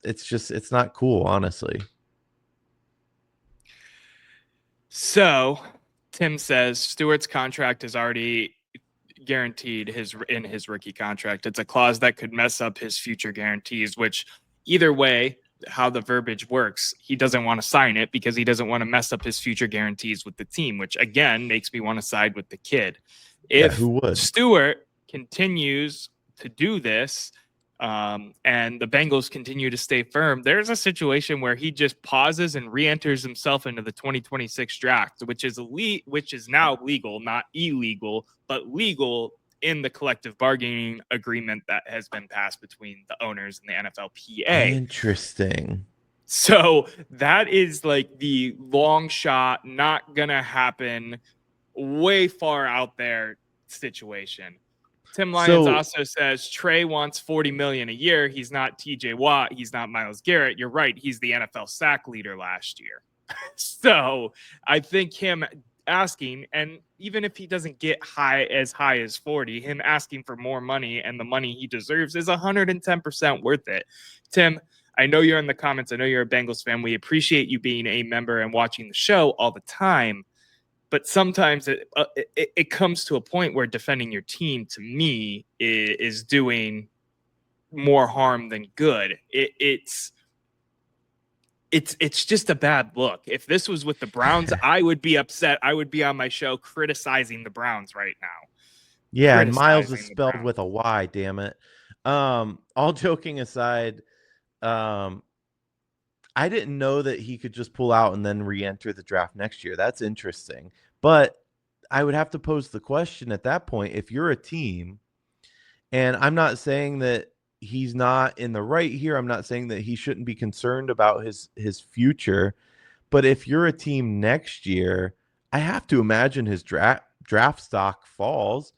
It's not cool, honestly. So Tim says Stewart's contract is already guaranteed in his rookie contract. It's a clause that could mess up his future guarantees, which either way, how the verbiage works, he doesn't want to sign it because he doesn't want to mess up his future guarantees with the team, which again makes me want to side with the kid. If who would? Stewart continues to do this, and the Bengals continue to stay firm, there's a situation where he just pauses and re-enters himself into the 2026 draft, which is now legal, not illegal, but legal in the collective bargaining agreement that has been passed between the owners and the NFLPA. Interesting. So that is like the long shot, not gonna happen, way far out there situation. Tim Lyons also says Trey wants $40 million a year. He's not TJ Watt. He's not Myles Garrett. You're right. He's the NFL sack leader last year. So I think him asking, and even if he doesn't get as high as 40, him asking for more money and the money he deserves is 110% worth it. Tim, I know you're in the comments. I know you're a Bengals fan. We appreciate you being a member and watching the show all the time. But sometimes it comes to a point where defending your team, to me, is doing more harm than good. It's just a bad look. If this was with the Browns, I would be upset. I would be on my show criticizing the Browns right now. Yeah, and Miles is spelled with a Y, damn it. All joking aside, I didn't know that he could just pull out and then re-enter the draft next year. That's interesting. But I would have to pose the question at that point, if you're a team, and I'm not saying that he's not in the right here. I'm not saying that he shouldn't be concerned about his future. But if you're a team next year, I have to imagine his draft stock falls.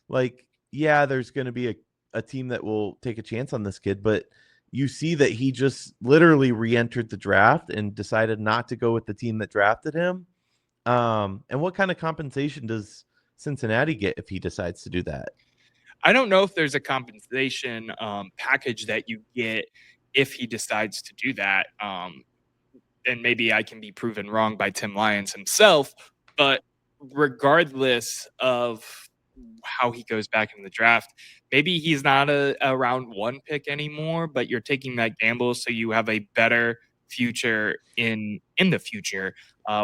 Like, yeah, there's going to be a team that will take a chance on this kid, but you see that he just literally re-entered the draft and decided not to go with the team that drafted him. And what kind of compensation does Cincinnati get if he decides to do that? I don't know if there's a compensation package that you get if he decides to do that. And maybe I can be proven wrong by Tim Lyons himself. But regardless of how he goes back in the draft, maybe he's not a round one pick anymore, but you're taking that gamble so you have a better future in the future,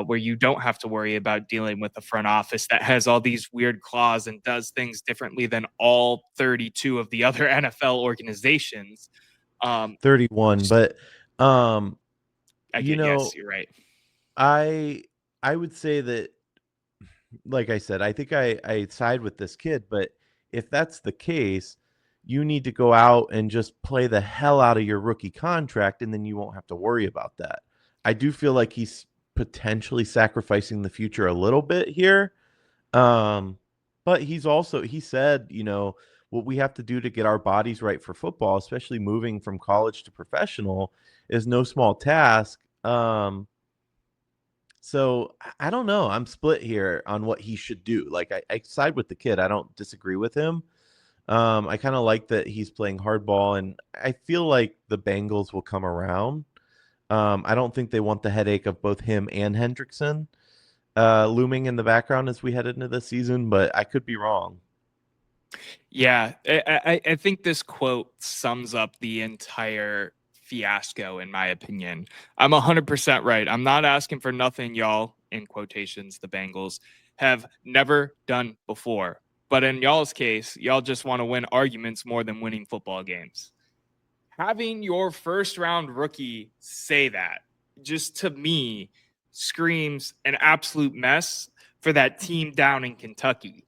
where you don't have to worry about dealing with a front office that has all these weird clauses and does things differently than all 32 of the other NFL organizations. 31, but yes, you're right. I would say that, like I said, I think I side with this kid, but if that's the case, you need to go out and just play the hell out of your rookie contract, and then you won't have to worry about that. I do feel like he's potentially sacrificing the future a little bit here. But he said, what we have to do to get our bodies right for football, especially moving from college to professional, is no small task. So I don't know. I'm split here on what he should do. Like I side with the kid. I don't disagree with him. I kind of like that he's playing hardball, and I feel like the Bengals will come around. I don't think they want the headache of both him and Hendrickson looming in the background as we head into the season, but I could be wrong. Yeah, I think this quote sums up the entire fiasco, in my opinion. I'm 100% right. I'm not asking for nothing, y'all, in quotations, the Bengals have never done before. But in y'all's case, y'all just want to win arguments more than winning football games. Having your first round rookie say that, just to me, screams an absolute mess for that team down in Kentucky.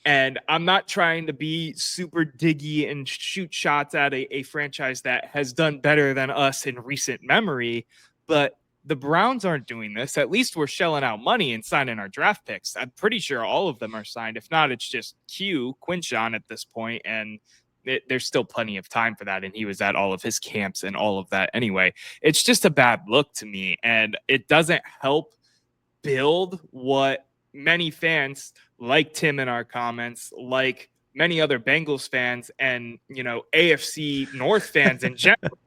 And I'm not trying to be super diggy and shoot shots at a franchise that has done better than us in recent memory, but the Browns aren't doing this. At least we're shelling out money and signing our draft picks. I'm pretty sure all of them are signed. If not, it's just Quinshon at this point, and there's still plenty of time for that. And he was at all of his camps and all of that anyway. It's just a bad look to me, and it doesn't help build what many fans like Tim in our comments, like many other Bengals fans and, AFC North fans in general.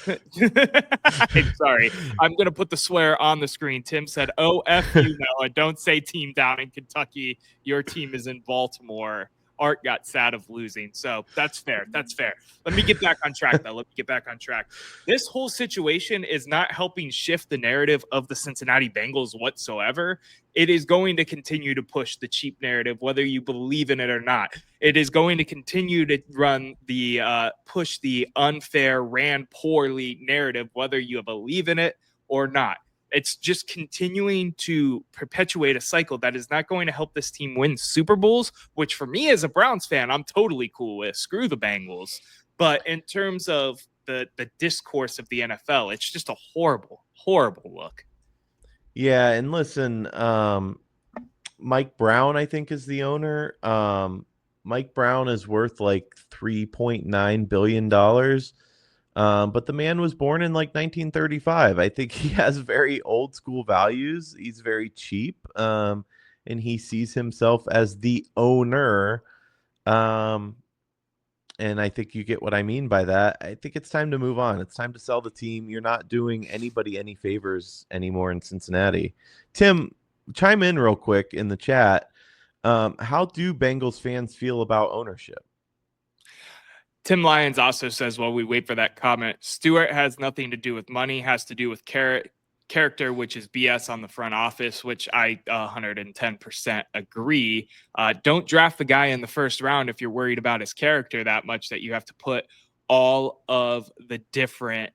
I'm sorry. I'm going to put the swear on the screen. Tim said, "Oh, F you, Noah. Don't say team down in Kentucky. Your team is in Baltimore." Art got sad of losing. So that's fair. That's fair. Let me get back on track, though. Let me get back on track. This whole situation is not helping shift the narrative of the Cincinnati Bengals whatsoever. It is going to continue to push the cheap narrative, whether you believe in it or not. It is going to continue to run the push the unfair, ran poorly narrative, whether you believe in it or not. It's just continuing to perpetuate a cycle that is not going to help this team win Super Bowls, which for me as a Browns fan, I'm totally cool with. Screw the Bengals. But in terms of the discourse of the NFL, it's just a horrible, horrible look. Yeah, and listen, Mike Brown, I think, is the owner. Mike Brown is worth like $3.9 billion. But the man was born in like 1935. I think he has very old school values. He's very cheap. And he sees himself as the owner. And I think you get what I mean by that. I think it's time to move on. It's time to sell the team. You're not doing anybody any favors anymore in Cincinnati. Tim, chime in real quick in the chat. How do Bengals fans feel about ownership? Tim Lyons also says, while we wait for that comment, Stewart has nothing to do with money, has to do with character, which is BS on the front office, which I 110% agree. Don't draft the guy in the first round if you're worried about his character that much that you have to put all of the different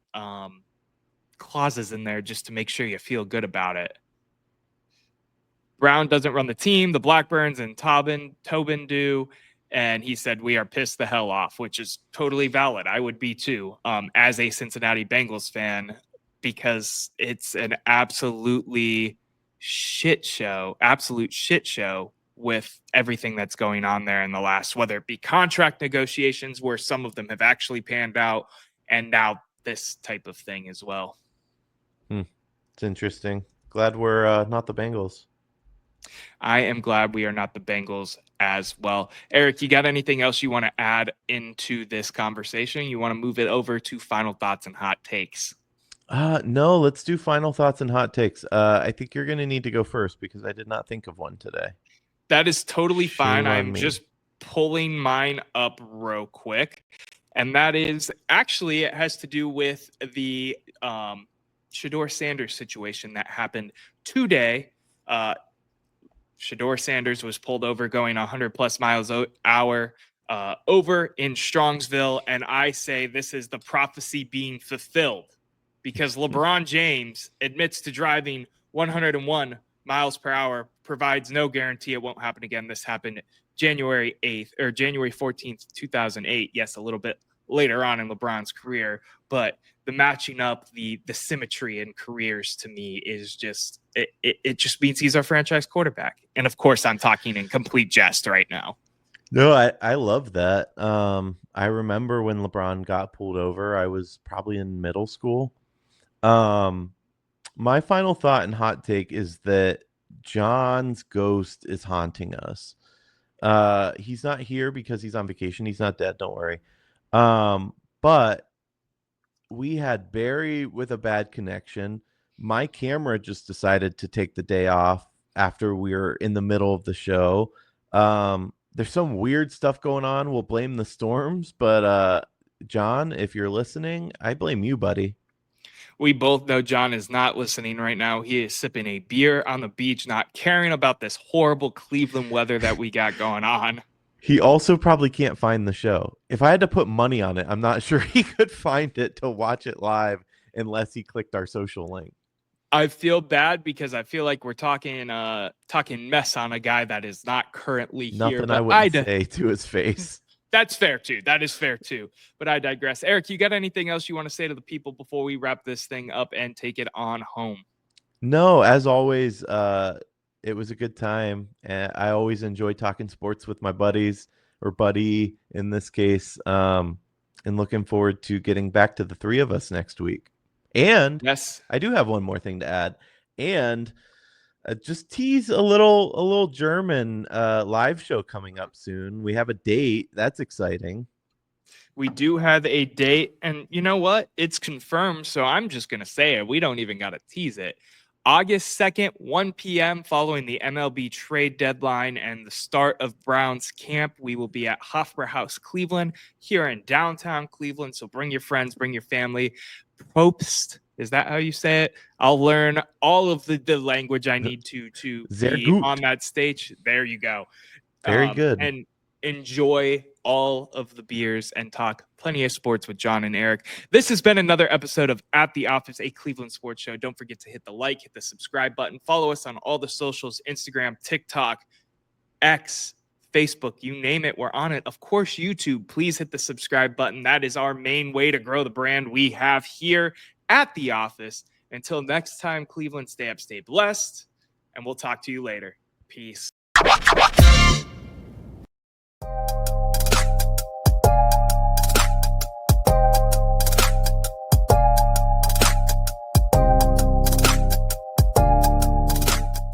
clauses in there just to make sure you feel good about it. Brown doesn't run the team. The Blackburns and Tobin do. And he said, "We are pissed the hell off," which is totally valid. I would be too, as a Cincinnati Bengals fan, because it's an absolute shit show with everything that's going on there in the last, whether it be contract negotiations where some of them have actually panned out, and now this type of thing as well. It's interesting. Glad we're not the Bengals. I am glad we are not the Bengals as well. Erik, you got anything else you want to add into this conversation? You want to move it over to final thoughts and hot takes? No, let's do final thoughts and hot takes. I think you're going to need to go first because I did not think of one today. That is totally fine. I'm me. Just pulling mine up real quick. And that is actually, it has to do with the Shedeur Sanders situation that happened today. Shedeur Sanders was pulled over going 100 plus miles an hour over in Strongsville. And I say this is the prophecy being fulfilled because LeBron James admits to driving 101 miles per hour, provides no guarantee it won't happen again. This happened January 8th or January 14th, 2008. Yes, a little bit later on in LeBron's career, but the matching up, the symmetry in careers to me is just, it just means he's our franchise quarterback. And of course I'm talking in complete jest right now. No, I love that. I remember when LeBron got pulled over, I was probably in middle school. My final thought and hot take is that John's ghost is haunting us. He's not here because he's on vacation. He's not dead. Don't worry. But we had Barry with a bad connection. My camera just decided to take the day off after we were in the middle of the show. There's some weird stuff going on. We'll blame the storms, but John, if you're listening, I blame you, buddy. We both know John is not listening right now. He is sipping a beer on the beach, not caring about this horrible Cleveland weather that we got going on. He also probably can't find the show. If I had to put money on it, I'm not sure he could find it to watch it live unless he clicked our social link. I feel bad because I feel like we're talking mess on a guy that is not currently here. Nothing I wouldn't say to his face. That's fair too. That is fair too. But I digress. Erik, you got anything else you want to say to the people before we wrap this thing up and take it on home? No, as always, it was a good time. And I always enjoy talking sports with my buddies, or buddy in this case. And looking forward to getting back to the three of us next week. And yes, I do have one more thing to add. And just tease a little German live show coming up soon. We have a date. That's exciting. We do have a date, and you know what? It's confirmed, so I'm just going to say it. We don't even got to tease it. August 2nd, 1 p.m., following the MLB trade deadline and the start of Browns camp, we will be at Hofbrauhaus Cleveland here in downtown Cleveland. So bring your friends, bring your family. Probst, is that how you say it? I'll learn all of the language I need to be on that stage. There you go. Very good. And enjoy all of the beers and talk plenty of sports with John and Erik. This has been another episode of At the Office, a Cleveland sports show. Don't forget to hit the like, hit the subscribe button. Follow us on all the socials, Instagram, TikTok, X, Facebook, you name it, we're on it. Of course, YouTube, please hit the subscribe button. That is our main way to grow the brand we have here at the office. Until next time, Cleveland, stay up, stay blessed, and we'll talk to you later. Peace.